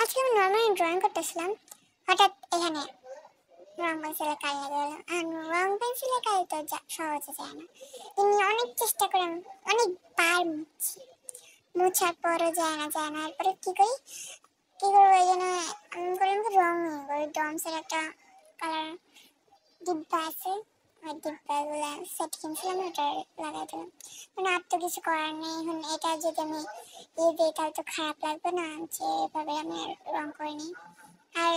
আজকে আমি normally drawing করতেছিলাম, হঠাৎ এখানে রং পেন্সিলের কালি লেগে গেল। আর রং পেন্সিলের কালি তো সহজে যায় না, এমনি অনেক চেষ্টা করে অনেকবার মুছার পরও যায় না। এরপরে কি করবো ওই জন্য আমি করলাম কি রং ওই ডমসের একটা কালার ডিব্বা আছে, ওই ডিব্বাগুলো সেট কিনছিলাম, ওটা লাগাই দিলাম। মানে আর তো কিছু করার নেই, এখন এটা যদি আমি দিই তাহলে তো খারাপ লাগবে না যে এভাবে আমি রং করিনি। আর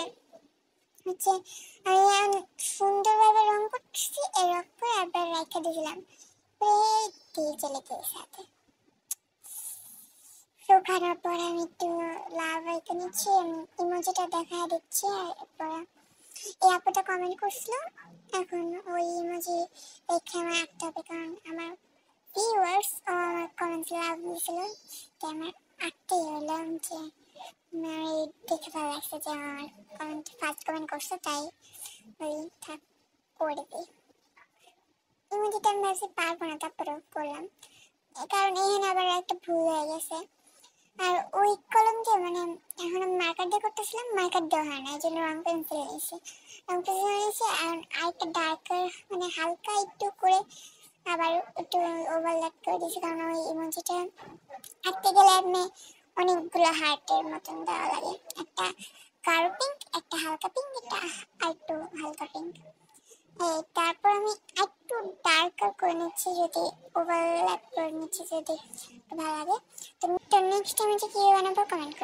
হচ্ছে আমি সুন্দরভাবে রং করতেছি, এরকম করে একবার রেখে দিয়েছিলাম, দিয়ে চলে গিয়েছে হাতে। শুকানোর পর আমি একটু লাভ রেখে নিচ্ছি, ইমোজিটা দেখা দিচ্ছি। আর এরপর এই আপুটা কমেন্ট করছিল, এখন ওই ইমোজি দেখে আমার আঁকতে হবে, কারণ আমার ভিউয়ার্স আমার কমেন্ট লাভ দিয়েছিল, তো আমার আঁকতেই হলো। যে আমার দেখে ভালো লাগছে যে আমার কমেন্ট ফার্স্ট কমেন্ট করছে, তাই ওই থাক করে দিই। ইমোজিটা আমি ভাবছি পারবো না, তারপরেও করলাম, কারণ এখানে আবার একটা ভুল হয়ে গেছে। আর ওই কলম দিয়ে এখন আমি মার্কার দিয়ে করতেছিলাম, মার্কার দেওয়া হয় না, এই জন্য রং পেন্সিল নিয়েছি। রং পেন্সিল নিয়েছি আর আরেকটা ডার্কার হালকা একটু করে আবার একটু ওভারল্যাপ করে দিয়েছি, কারণ ওই ইমোজিটা আঁকতে গেলে আপনি অনেকগুলো হার্টের মতন দেওয়া লাগে, একটা গাঢ় পিঙ্ক, একটা হালকা পিঙ্ক, একটা আর একটু হালকা পিঙ্ক। তারপর আমি একটু ডার্কার করে নিচ্ছি, যদি ওভারল্যাপ করে নিচ্ছি, যদি ভালো লাগে। তো নেক্সট টাইম কি বানাবো কমেন্ট